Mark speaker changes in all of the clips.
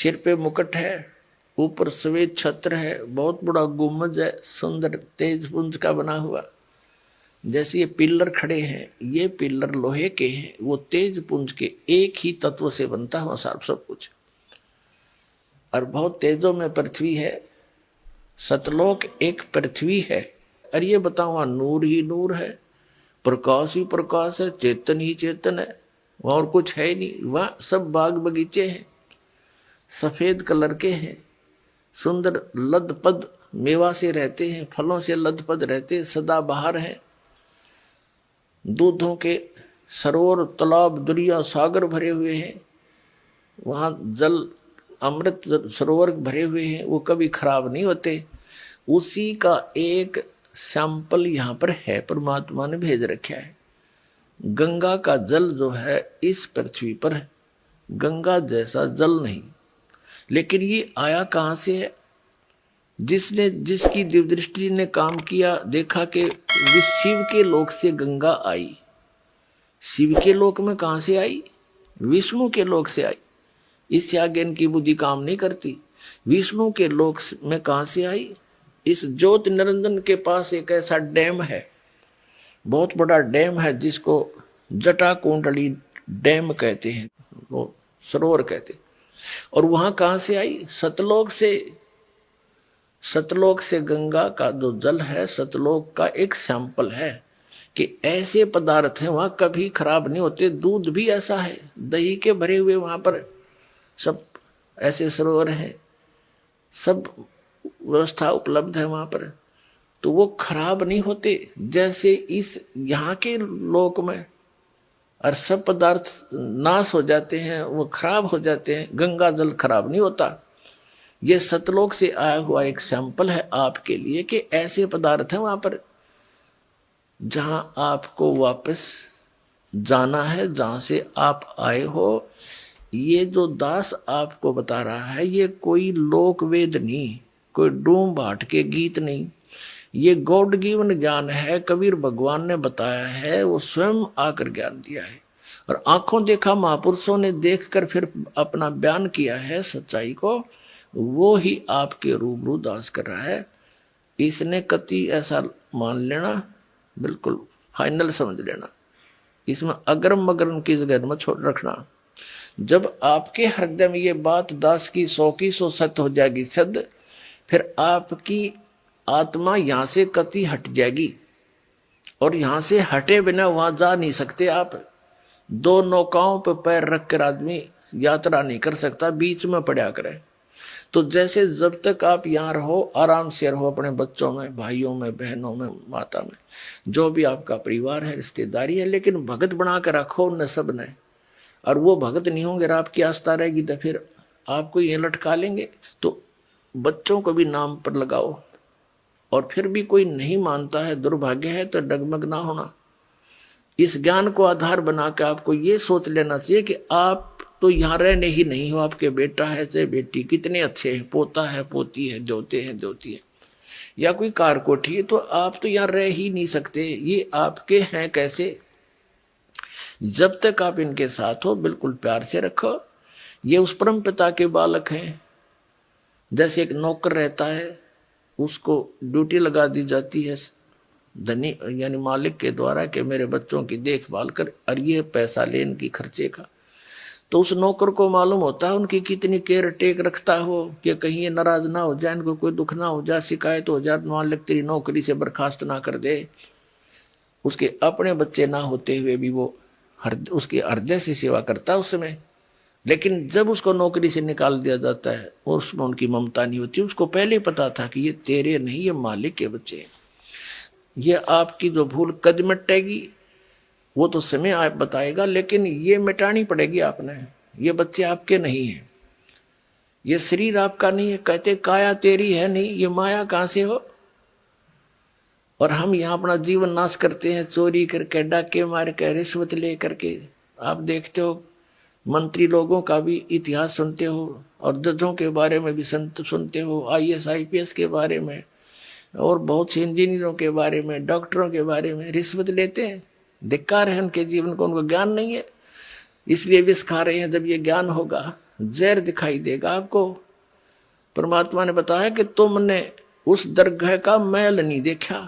Speaker 1: सिर पे मुकुट है, ऊपर श्वेत छत्र है, बहुत बड़ा गुम्बद है, सुंदर तेज पुंज का बना हुआ। जैसे ये पिल्लर खड़े हैं, ये पिल्लर लोहे के हैं, वो तेज पुंज के एक ही तत्व से बनता हुआ सब कुछ। और बहुत तेजों में पृथ्वी है, सतलोक एक पृथ्वी है। और ये बताओ नूर ही नूर है, प्रकाश ही प्रकाश है, चेतन ही चेतन है, और कुछ है नहीं। वहाँ सब बाग बगीचे हैं, सफेद कलर के हैं, सुंदर लदपद मेवा से रहते हैं, फलों से लदपद रहते हैं, सदा बहार हैं। दूधों के सरोवर तालाब दरिया सागर भरे हुए हैं, वहाँ जल अमृत सरोवर भरे हुए हैं, वो कभी खराब नहीं होते। उसी का एक सैंपल यहाँ पर है, परमात्मा ने भेज रखा है। गंगा का जल जो है इस पृथ्वी पर है, गंगा जैसा जल नहीं। लेकिन ये आया कहाँ से है? जिसकी दिव्य दृष्टि ने काम किया, देखा कि शिव के लोक से गंगा आई। शिव के लोक में कहाँ से आई? विष्णु के लोक से आई। इससे आगे इनकी बुद्धि काम नहीं करती। विष्णु के लोक में कहाँ से आई? इस ज्योति निरंजन के पास एक ऐसा डैम है, बहुत बड़ा डैम है, जिसको जटा कुंडली डैम कहते हैं, वो सरोवर कहते हैं। और वहां कहां से आई? सतलोक से। सतलोक से गंगा का जो जल है, सतलोक का एक सैंपल है कि ऐसे पदार्थ हैं वहां, कभी खराब नहीं होते। दूध भी ऐसा है, दही के भरे हुए वहां पर सब ऐसे सरोवर हैं, सब व्यवस्था उपलब्ध है वहां पर, तो वो खराब नहीं होते। जैसे इस यहाँ के लोक में और सब पदार्थ नाश हो जाते हैं, वो खराब हो जाते हैं, गंगा जल खराब नहीं होता। ये सतलोक से आया हुआ एक सैंपल है आपके लिए कि ऐसे पदार्थ हैं वहां पर जहां आपको वापस जाना है, जहां से आप आए हो। ये जो दास आपको बता रहा है, ये कोई लोक वेद नहीं, कोई डूम भाट के गीत नहीं, ये गॉड गिवन ज्ञान है। कबीर भगवान ने बताया है, वो स्वयं आकर ज्ञान दिया है। और आंखों देखा महापुरुषों ने देखकर फिर अपना बयान किया है सच्चाई को, वो ही आपके रूबरू दास कर रहा है। इसने कति ऐसा मान लेना, बिल्कुल फाइनल समझ लेना, इसमें अगरम मगरम की जगह मत छोड़ रखना। जब आपके हृदय में ये बात दास की 100 सत्य हो जाएगी सिद्ध, फिर आपकी आत्मा यहां से कति हट जाएगी, और यहां से हटे बिना वहां जा नहीं सकते आप। दो नौकाओं पर पैर रखकर आदमी यात्रा नहीं कर सकता, बीच में पड़ा करे। तो जैसे जब तक आप यहाँ रहो, आराम से रहो, अपने बच्चों में, भाइयों में, बहनों में, माता में, जो भी आपका परिवार है, रिश्तेदारी है, लेकिन भगत बना कर रखो उन सब ने। और वो भगत नहीं होंगे, आपकी आस्था रहेगी तो फिर आपको ये लटका लेंगे। तो बच्चों को भी नाम पर लगाओ, और फिर भी कोई नहीं मानता है, दुर्भाग्य है, तो डगमग ना होना। इस ज्ञान को आधार बनाकर आपको ये सोच लेना चाहिए कि आप तो यहाँ रहने ही नहीं हो, आपके बेटा है चाहे बेटी, कितने अच्छे हैं, पोता है, पोती है, जोते हैं, जोती है, या कोई कार कोठी है, तो आप तो यहाँ रह ही नहीं सकते। ये आपके हैं कैसे? जब तक आप इनके साथ हो, बिल्कुल प्यार से रखो। ये उस परम पिता के बालक हैं। जैसे एक नौकर रहता है, उसको ड्यूटी लगा दी जाती है धनी यानी मालिक के द्वारा कि मेरे बच्चों की देखभाल कर, और ये पैसा ले इनकी खर्चे का। तो उस नौकर को मालूम होता है उनकी कितनी केयर टेक रखता हो, कि कहीं ये नाराज ना हो जाए, इनको कोई दुख ना हो जाए, शिकायत हो जाए, मालिक तेरी नौकरी से बर्खास्त ना कर दे। उसके अपने बच्चे ना होते हुए भी वो उसके हृदय से सेवा करता है उस समय। लेकिन जब उसको नौकरी से निकाल दिया जाता है, उसमें उनकी ममता नहीं होती। उसको पहले पता था कि ये तेरे नहीं, ये मालिक के बच्चे हैं। ये आपकी जो भूल कद मिटेगी वो तो समय आप बताएगा, लेकिन ये मिटानी पड़ेगी आपने। ये बच्चे आपके नहीं हैं, ये शरीर आपका नहीं है। कहते काया तेरी है नहीं, ये माया कहाँ से हो? और हम यहाँ अपना जीवन नाश करते हैं, चोरी करके, डाके मार के, रिश्वत ले करके। आप देखते हो मंत्री लोगों का भी इतिहास सुनते हो, और जजों के बारे में भी सुनते हो, IAS IPS के बारे में, और बहुत से इंजीनियरों के बारे में, डॉक्टरों के बारे में रिश्वत लेते हैं। धिक्कार है उनके जीवन को, उनको ज्ञान नहीं है, इसलिए विष खा रहे हैं। जब ये ज्ञान होगा, जहर दिखाई देगा आपको। परमात्मा ने बताया कि तुमने उस दरगाह का मैल नहीं देखा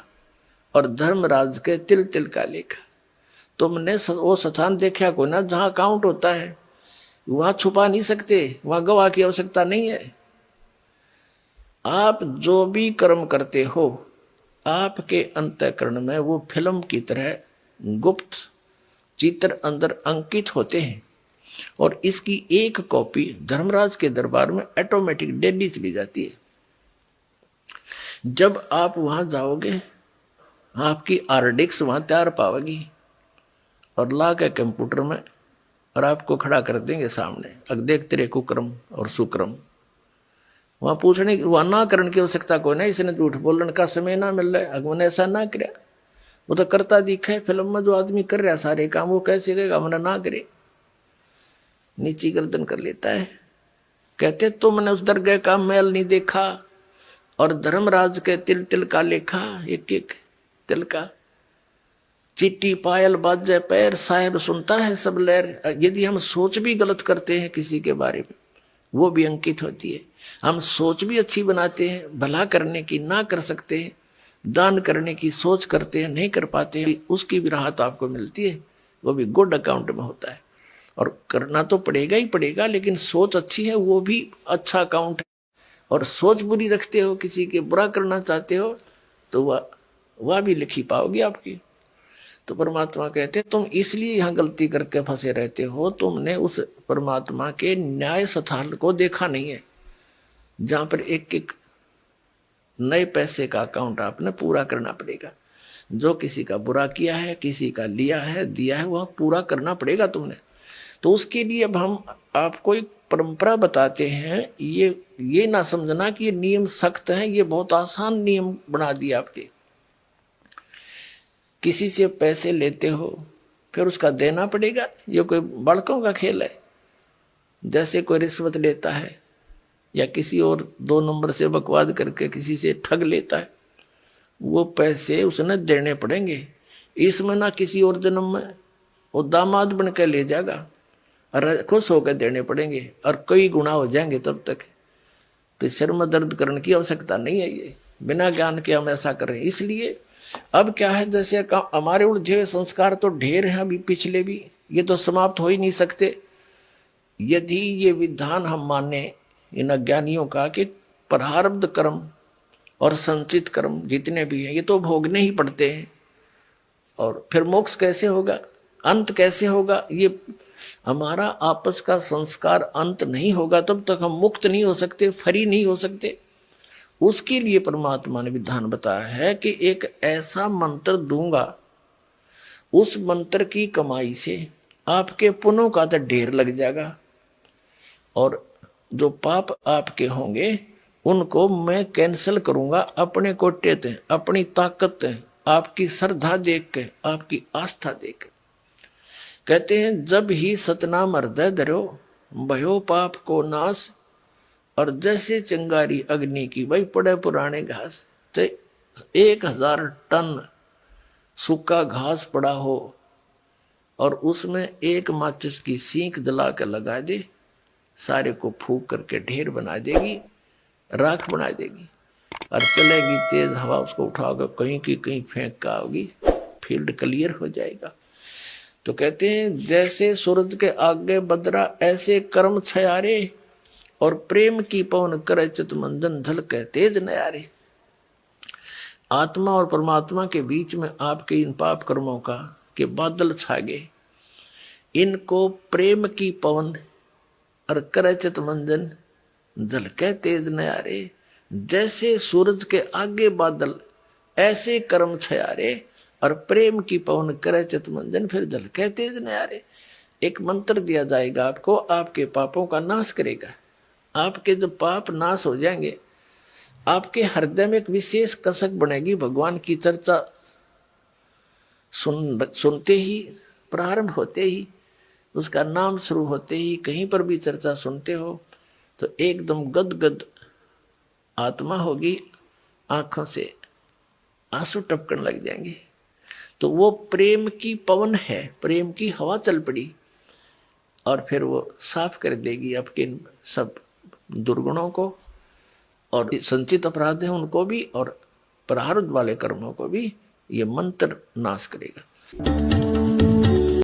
Speaker 1: और धर्मराज के तिल तिल का लेखा। तुमने वो स्थान देखा को ना जहां काउंट होता है, वहां छुपा नहीं सकते, वहां गवाह की आवश्यकता नहीं है। आप जो भी कर्म करते हो आपके अंतःकरण में वो फिल्म की तरह गुप्त चित्र अंदर अंकित होते हैं और इसकी एक कॉपी धर्मराज के दरबार में ऑटोमेटिक डेली चली जाती है। जब आप वहां जाओगे आपकी आरडिक्स वहां तैयार पाओगी और ला के कंप्यूटर में और आपको खड़ा कर देंगे सामने, अब देख तेरे कुक्रम और सुक्रम। वहां पूछने वहां ना करने की आवश्यकता कोई नहीं, इसने झूठ बोलने का समय ना मिल रहा है, अगमने ऐसा ना करे। वो तो करता दिखा है फिल्म में, जो आदमी कर रहा है सारे काम वो कैसे कहेगा हमने ना करे, नीची गर्दन कर लेता है। कहते तुमने उस दरगाह का मैल नहीं देखा और धर्मराज के तिल तिल का लेखा, एक एक तिल का। चिट्टी पायल बाजे पैर साहेब सुनता है सब लहर। यदि हम सोच भी गलत करते हैं किसी के बारे में वो भी अंकित होती है। हम सोच भी अच्छी बनाते हैं, भला करने की ना कर सकते हैं, दान करने की सोच करते हैं नहीं कर पाते हैं, उसकी भी राहत आपको मिलती है, वो भी गुड अकाउंट में होता है। और करना तो पड़ेगा ही पड़ेगा, लेकिन सोच अच्छी है वो भी अच्छा अकाउंट है। और सोच बुरी रखते हो, किसी के बुरा करना चाहते हो तो वह भी लिखी पाओगी आपकी। तो परमात्मा कहते तुम इसलिए यहां गलती करके फंसे रहते हो, तुमने उस परमात्मा के न्याय स्थल को देखा नहीं है जहां पर एक एक नए पैसे का अकाउंट आपने पूरा करना पड़ेगा। जो किसी का बुरा किया है, किसी का लिया है, दिया है, वह पूरा करना पड़ेगा तुमने। तो उसके लिए अब हम आपको एक परंपरा बताते हैं। ये ना समझना कि ये नियम सख्त है, ये बहुत आसान नियम बना दिया आपके। किसी से पैसे लेते हो फिर उसका देना पड़ेगा, ये कोई बालकों का खेल है। जैसे कोई रिश्वत लेता है या किसी और 2 नंबर से बकवाद करके किसी से ठग लेता है, वो पैसे उसने देने पड़ेंगे। इसमें ना किसी और जन्म में वो दामाद बन के ले जाएगा और खुश होकर देने पड़ेंगे और कई गुना हो जाएंगे तब तक। तो सिर में दर्द करने की आवश्यकता नहीं है, ये बिना ज्ञान के हम ऐसा कर रहे हैं। इसलिए अब क्या है, जैसे हमारे उलझे हुए संस्कार तो ढेर हैं अभी पिछले भी, ये तो समाप्त हो ही नहीं सकते। यदि ये विधान हम माने इन अज्ञानियों का कि प्रारब्ध कर्म और संचित कर्म जितने भी हैं ये तो भोगने ही पड़ते हैं, और फिर मोक्ष कैसे होगा, अंत कैसे होगा, ये हमारा आपस का संस्कार अंत नहीं होगा तब तक हम मुक्त नहीं हो सकते, फ्री नहीं हो सकते। उसके लिए परमात्मा ने विधान बताया है कि एक ऐसा मंत्र दूंगा, उस मंत्र की कमाई से आपके पुण्यों का तो ढेर लग जाएगा और जो पाप आपके होंगे उनको मैं कैंसिल करूंगा अपने कोटे ते, अपनी ताकत ते, आपकी श्रद्धा देख के, आपकी आस्था देख के। कहते हैं जब ही सतनाम हृदय धरो भयो पाप को नाश, और जैसे चिंगारी अग्नि की भाई पड़े पुराने घास। तो 1000 टन सूखा घास पड़ा हो और उसमें एक माचिस की सीख जला कर लगा दे, सारे को फूंक करके ढेर बना देगी, राख बना देगी और चलेगी तेज हवा, उसको उठाओगे कहीं की कहीं फेंक का होगी, फील्ड क्लियर हो जाएगा। तो कहते हैं जैसे सूरज के आगे बदरा ऐसे कर्म छयारे, और प्रेम की पवन करे चित मंजन झलके तेज नयारे। आत्मा और परमात्मा के बीच में आपके इन पाप कर्मों का के बादल छा गए, इनको प्रेम की पवन और करे चित मंजन झलके तेज नयारे। जैसे सूरज के आगे बादल ऐसे कर्म छयारे, और प्रेम की पवन करे चित मंजन फिर झलके तेज नयारे। एक मंत्र दिया जाएगा आपको, आपके पापों का नाश करेगा। आपके जब पाप नाश हो जाएंगे, आपके हृदय में एक विशेष कसक बनेगी। भगवान की चर्चा सुनते ही, प्रारंभ होते ही, उसका नाम शुरू होते ही, कहीं पर भी चर्चा सुनते हो तो एकदम गदगद आत्मा होगी, आंखों से आंसू टपकने लग जाएंगे। तो वो प्रेम की पवन है, प्रेम की हवा चल पड़ी। और फिर वो साफ कर देगी आपके सब दुर्गुणों को, और संचित अपराध है उनको भी, और प्रारब्ध वाले कर्मों को भी ये मंत्र नाश करेगा।